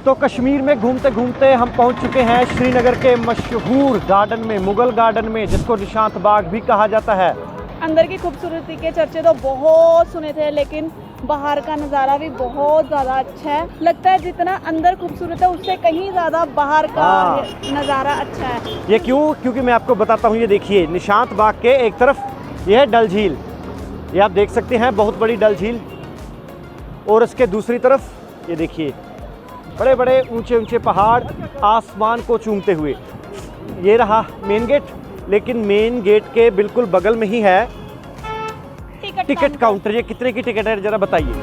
तो कश्मीर में घूमते घूमते हम पहुंच चुके हैं श्रीनगर के मशहूर गार्डन में, मुगल गार्डन में, जिसको निशांत बाग भी कहा जाता है। अंदर की खूबसूरती के चर्चे तो बहुत सुने थे, लेकिन बाहर का नज़ारा भी बहुत ज़्यादा अच्छा है। लगता है जितना अंदर खूबसूरत है उससे कहीं ज़्यादा बाहर का नज़ारा अच्छा है। ये क्यों? क्योंकि मैं आपको बताता हूँ। ये देखिए, निशांत बाग के एक तरफ ये है डल झील, ये आप देख सकते हैं, बहुत बड़ी डल झील, और इसके दूसरी तरफ ये देखिए बड़े बड़े ऊंचे ऊंचे पहाड़ आसमान को चूमते हुए। ये रहा मेन गेट, लेकिन मेन गेट के बिल्कुल बगल में ही है टिकट काउंटर। ये कितने की टिकट है जरा बताइए?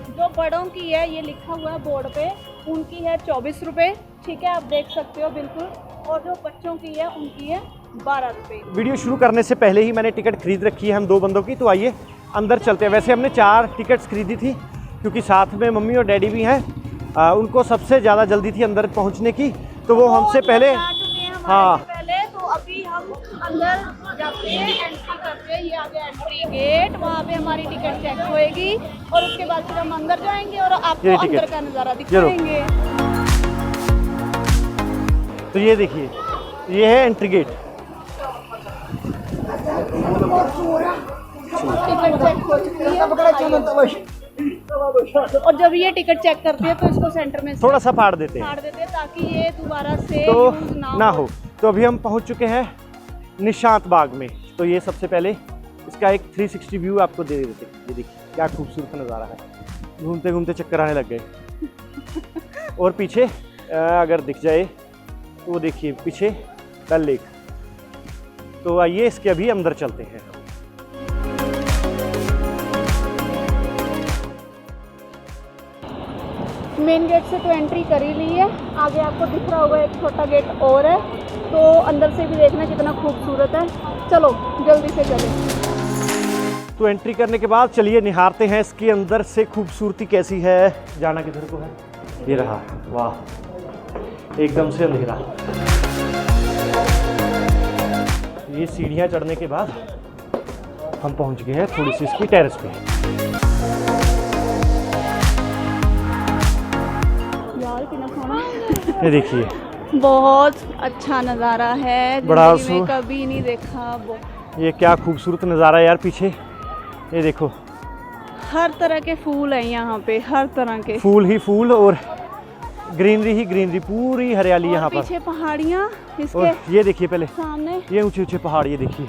जो बड़ों की है, ये लिखा हुआ है बोर्ड पे, उनकी है 24 रुपये, ठीक है, आप देख सकते हो बिल्कुल। और जो बच्चों की है उनकी है 12 रुपये। वीडियो शुरू करने से पहले ही मैंने टिकट खरीद रखी है हम 2 बंदों की, तो आइए अंदर चलते हैं। वैसे हमने 4 टिकट्स खरीदी थी, क्योंकि साथ में मम्मी और डैडी भी हैं। उनको सबसे ज़्यादा जल्दी थी अंदर पहुंचने की, तो वो हमसे पहले, हाँ, तो अभी हम अंदर जाते हैं, एंट्री करते हैं। ये आ गया एंट्री गेट, वहाँ पे हमारी टिकट चेक होएगी और उसके बाद फिर हम अंदर जाएंगे और आपको अंदर का नज़ारा दिखाएंगे। तो ये देखिए, ये है एंट्री गेट। टिकट चेक हो चुकी है, और जब ये टिकट चेक करते हैं तो इसको सेंटर में थोड़ा सा फाड़ देते हैं ताकि ये दोबारा से तो यूज ना हो। तो अभी हम पहुंच चुके हैं निशांत बाग में। तो ये सबसे पहले इसका एक 360 व्यू आपको दे देते हैं। ये देखिए क्या खूबसूरत नज़ारा है, घूमते घूमते चक्कर आने लग गए। और पीछे अगर दिख जाए तो वो देखिए पीछे डल लेक। तो आइए इसके अभी अंदर चलते हैं। मेन गेट से तो एंट्री कर ही ली है, आगे आपको दिख रहा होगा एक छोटा गेट और है, तो अंदर से भी देखना कितना खूबसूरत है। चलो जल्दी से चलें। तो एंट्री करने के बाद चलिए निहारते हैं इसके अंदर से खूबसूरती कैसी है। जाना किधर को है? ये रहा, वाह, एकदम से अंधेरा। ये सीढ़ियाँ चढ़ने के बाद हम पहुंच गए हैं थोड़ी सी इसकी टेरेस पे। ये देखिए बहुत अच्छा नज़ारा है, बड़ा जिंदगी में कभी नहीं देखा। ये क्या खूबसूरत नज़ारा है यार। पीछे ये देखो, हर तरह के फूल हैं यहाँ पे, हर तरह के फूल ही फूल और ग्रीनरी ही ग्रीनरी, पूरी हरियाली यहाँ पर। पीछे पहाड़ियाँ, इसके और ये देखिए पहले सामने ये ऊंचे ऊंचे पहाड़, ये देखिए,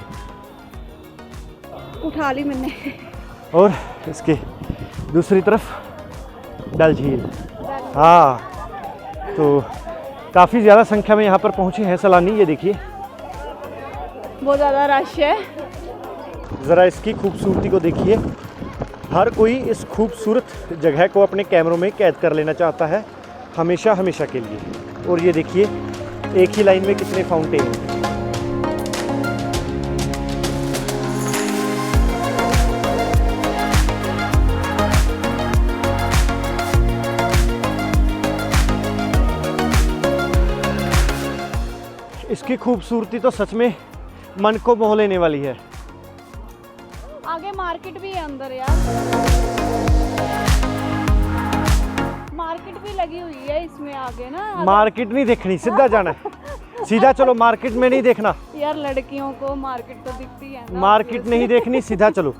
उठा ली मैंने। और इसके दूसरी तरफ डल झील। हाँ, तो काफ़ी ज़्यादा संख्या में यहाँ पर पहुँचे हैं सैलानी। ये देखिए बहुत ज़्यादा रश है। ज़रा इसकी खूबसूरती को देखिए। हर कोई इस खूबसूरत जगह को अपने कैमरों में कैद कर लेना चाहता है, हमेशा हमेशा के लिए। और ये देखिए एक ही लाइन में कितने फाउंटेन हैं। इसकी खूबसूरती तो सच में मन को मोह लेने वाली है। आगे मार्केट भी है अंदर यार, मार्केट भी लगी हुई है इसमें आगे ना। मार्केट नहीं देखनी, सीधा जाना है, सीधा चलो, मार्केट में नहीं देखना यार। लड़कियों को मार्केट तो दिखती है ना, मार्केट नहीं देखनी, सीधा चलो।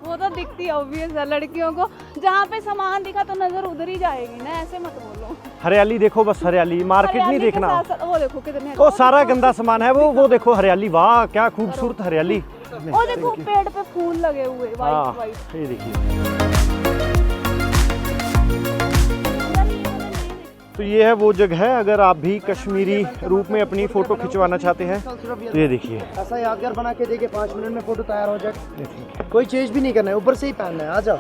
वो तो दिखती है ऑब्वियस है, लड़कियों को जहाँ पे सामान दिखा तो नजर उधर ही जाएगी ना, ऐसे मत बोलो। हरियाली देखो, बस हरियाली, मार्केट नहीं देखना। वो देखो कितने, वो सारा गंदा सामान है, वो देखो हरियाली, वाह क्या खूबसूरत हरियाली। वो देखो पेड़ पे फूल लगे हुए वाइट वाइट। ये देखिए, तो ये है वो जगह है, अगर आप भी कश्मीरी रूप में अपनी फ़ोटो खिंचवाना चाहते हैं तो ये देखिए। ऐसा यादगार बना के देखिए, 5 मिनट में फ़ोटो तैयार हो जाए, कोई चेंज भी नहीं करना है, ऊपर से ही पहनना है। आ जाओ।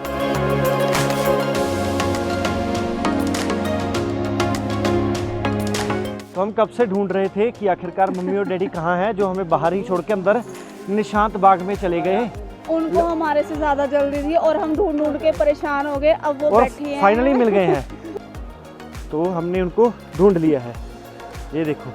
तो हम कब से ढूंढ रहे थे कि आखिरकार मम्मी और डैडी कहाँ हैं, जो हमें बाहर ही छोड़ के अंदर निशांत बाग में चले गए। उनको हमारे से ज़्यादा जल्दी थी और हम ढूंढ ढूंढ के परेशान हो गए। अब वो बैठी हैं, फाइनली मिल गए हैं। तो हमने उनको ढूंढ लिया है। ये देखो,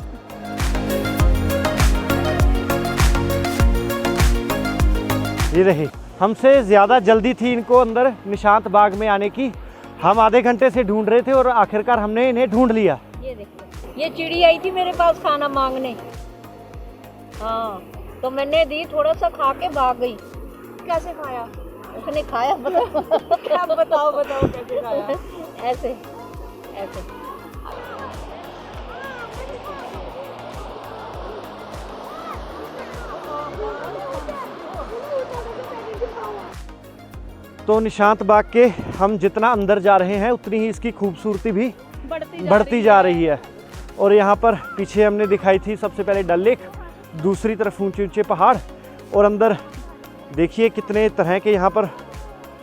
ये रहे हमसे ज़्यादा जल्दी थी इनको अंदर निशांत बाग में आने की। हम आधे घंटे से ढूंढ रहे थे और आखिरकार हमने इन्हें ढूंढ लिया। ये देखो, ये चिड़ी आई थी मेरे पास खाना मांगने। हाँ, तो मैंने दी, थोड़ा सा खा के भाग गई। कैसे खाया? उसने खाया, बताओ। क्या बताओ कैसे खाया? ऐसे ऐसे। तो निशांत बाग के हम जितना अंदर जा रहे हैं उतनी ही इसकी खूबसूरती भी बढ़ती जा रही है। और यहाँ पर पीछे हमने दिखाई थी सबसे पहले डल लेक, दूसरी तरफ ऊंचे ऊंचे पहाड़, और अंदर देखिए कितने तरह के यहाँ पर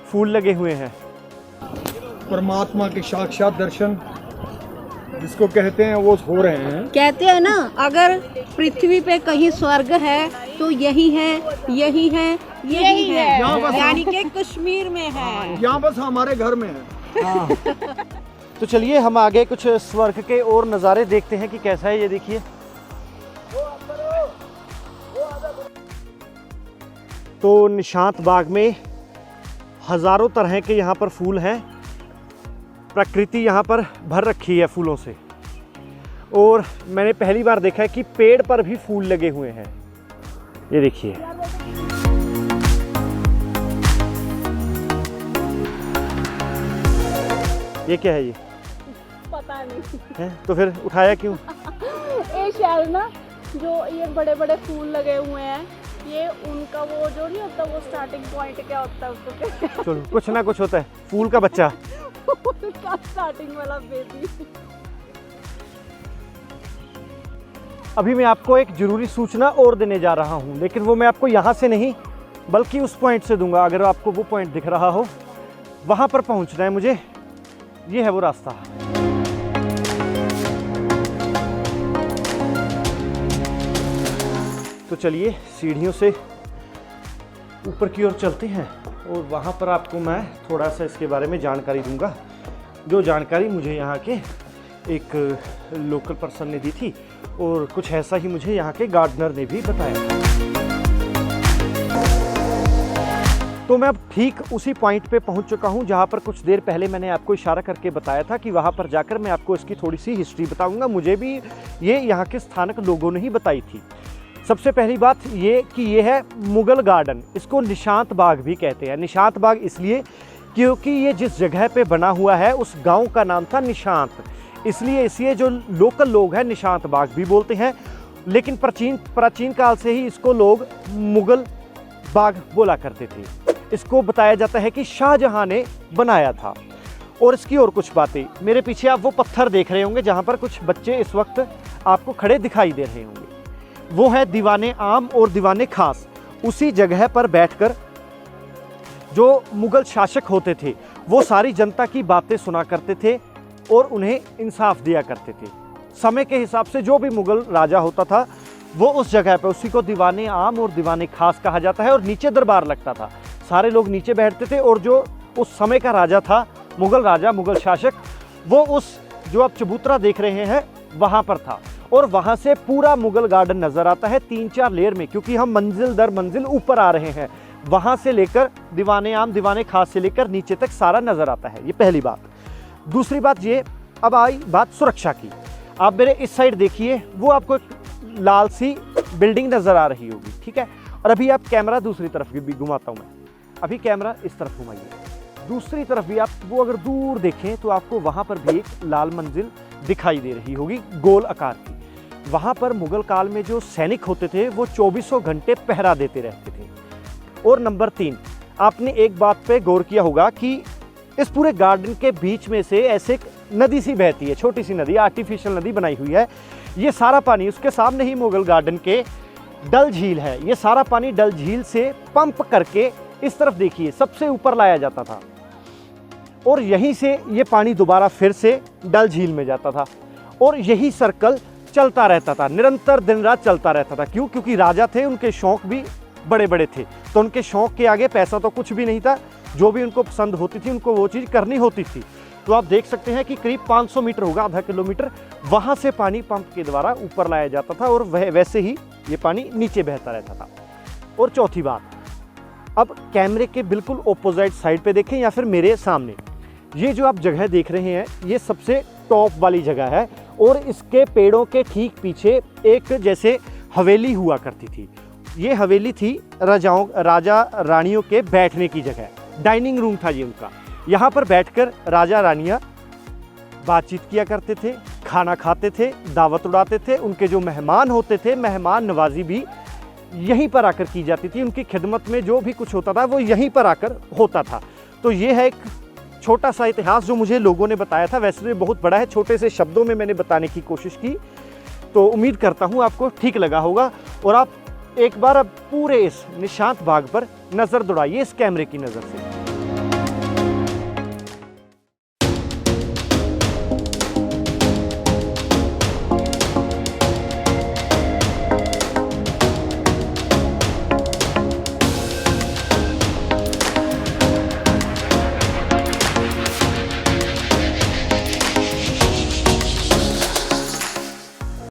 फूल लगे हुए हैं। परमात्मा के साक्षात दर्शन जिसको कहते हैं वो हो रहे हैं। कहते हैं ना, अगर पृथ्वी पे कहीं स्वर्ग है तो यही है, यही है, यही है, यानी कि कश्मीर में है। यहाँ बस हमारे घर में है। तो चलिए हम आगे कुछ स्वर्ग के और नज़ारे देखते हैं कि कैसा है। ये देखिए, तो निशांत बाग में हज़ारों तरह के यहाँ पर फूल हैं। प्रकृति यहाँ पर भर रखी है फूलों से। और मैंने पहली बार देखा है कि पेड़ पर भी फूल लगे हुए हैं। ये देखिए, ये क्या है? ये पता नहीं है तो फिर उठाया क्यों? ये शायद ना, जो ये बड़े बड़े फूल लगे हुए हैं, ये उनका वो जो नहीं होता, वो स्टार्टिंग पॉइंट क्या होता है उसको कहते हैं? चलो, कुछ ना कुछ होता है, फूल का बच्चा। उसका स्टार्टिंग वाला बेबी। अभी मैं आपको एक ज़रूरी सूचना और देने जा रहा हूँ, लेकिन वो मैं आपको यहाँ से नहीं बल्कि उस पॉइंट से दूंगा। अगर आपको वो पॉइंट दिख रहा हो, वहाँ पर पहुँचना है मुझे। ये है वो रास्ता। तो चलिए सीढ़ियों से ऊपर की ओर चलते हैं और वहाँ पर आपको मैं थोड़ा सा इसके बारे में जानकारी दूंगा, जो जानकारी मुझे यहाँ के एक लोकल पर्सन ने दी थी, और कुछ ऐसा ही मुझे यहाँ के गार्डनर ने भी बताया था। तो मैं अब ठीक उसी पॉइंट पे पहुँच चुका हूँ जहाँ पर कुछ देर पहले मैंने आपको इशारा करके बताया था कि वहाँ पर जाकर मैं आपको इसकी थोड़ी सी हिस्ट्री बताऊँगा। मुझे भी ये यहाँ के स्थानिक लोगों ने ही बताई थी। सबसे पहली बात ये कि ये है मुगल गार्डन। इसको निशांत बाग भी कहते हैं। निशांत बाग इसलिए क्योंकि ये जिस जगह पे बना हुआ है उस गांव का नाम था निशांत, इसलिए इसे जो लोकल लोग हैं निशांत बाग भी बोलते हैं। लेकिन प्राचीन काल से ही इसको लोग मुगल बाग बोला करते थे। इसको बताया जाता है कि शाहजहां ने बनाया था। और इसकी और कुछ बातें, मेरे पीछे आप वो पत्थर देख रहे होंगे जहाँ पर कुछ बच्चे इस वक्त आपको खड़े दिखाई दे रहे होंगे, वो है दीवाने आम और दीवाने खास। उसी जगह पर बैठकर जो मुगल शासक होते थे वो सारी जनता की बातें सुना करते थे और उन्हें इंसाफ दिया करते थे। समय के हिसाब से जो भी मुगल राजा होता था वो उस जगह पर, उसी को दीवाने आम और दीवाने खास कहा जाता है। और नीचे दरबार लगता था, सारे लोग नीचे बैठते थे और जो उस समय का राजा था, मुगल राजा, मुगल शासक, वो उस जो आप चबूतरा देख रहे हैं वहाँ पर था। और वहाँ से पूरा मुगल गार्डन नज़र आता है 3-4 लेयर में, क्योंकि हम मंजिल दर मंजिल ऊपर आ रहे हैं। वहाँ से लेकर दीवाने आम दीवाने खास से लेकर नीचे तक सारा नज़र आता है। ये पहली बात। दूसरी बात ये, अब आई बात सुरक्षा की। आप मेरे इस साइड देखिए, वो आपको एक लाल सी बिल्डिंग नज़र आ रही होगी, ठीक है। और अभी आप कैमरा दूसरी तरफ भी घुमाता हूँ मैं, अभी कैमरा इस तरफ घुमाइए। दूसरी तरफ भी आप वो अगर दूर देखें तो आपको वहाँ पर भी एक लाल मंजिल दिखाई दे रही होगी गोल आकार की। वहाँ पर मुगल काल में जो सैनिक होते थे वो 24 घंटे पहरा देते रहते थे। और नंबर 3, आपने एक बात पे गौर किया होगा कि इस पूरे गार्डन के बीच में से ऐसे नदी सी बहती है, छोटी सी नदी, आर्टिफिशियल नदी बनाई हुई है। ये सारा पानी, उसके सामने ही मुगल गार्डन के डल झील है, ये सारा पानी डल झील से पंप करके इस तरफ देखिए सबसे ऊपर लाया जाता था और यहीं से ये पानी दोबारा फिर से डल झील में जाता था। और यही सर्कल चलता रहता था, निरंतर दिन रात चलता रहता था। क्यों? क्योंकि राजा थे, उनके शौक भी बड़े बड़े थे, तो उनके शौक के आगे पैसा तो कुछ भी नहीं था। जो भी उनको पसंद होती थी उनको वो चीज़ करनी होती थी। तो आप देख सकते हैं कि करीब 500 मीटर होगा, आधा किलोमीटर, वहाँ से पानी पंप के द्वारा ऊपर लाया जाता था और वह वैसे ही ये पानी नीचे बहता रहता था। और चौथी बात, अब कैमरे के बिल्कुल ऑपोजिट साइड पे देखें या फिर मेरे सामने, ये जो आप जगह देख रहे हैं ये सबसे टॉप वाली जगह है और इसके पेड़ों के ठीक पीछे एक जैसे हवेली हुआ करती थी। ये हवेली थी राजा रानियों के बैठने की जगह, डाइनिंग रूम था ये उनका। यहाँ पर बैठकर राजा रानियाँ बातचीत किया करते थे, खाना खाते थे, दावत उड़ाते थे। उनके जो मेहमान होते थे, मेहमान नवाजी भी यहीं पर आकर की जाती थी। उनकी खिदमत में जो भी कुछ होता था वो यहीं पर आकर होता था। तो ये है एक छोटा सा इतिहास जो मुझे लोगों ने बताया था। वैसे तो बहुत बड़ा है, छोटे से शब्दों में मैंने बताने की कोशिश की। तो उम्मीद करता हूँ आपको ठीक लगा होगा और आप एक बार अब पूरे इस निशांत बाग पर नज़र दौड़ाइए इस कैमरे की नज़र से।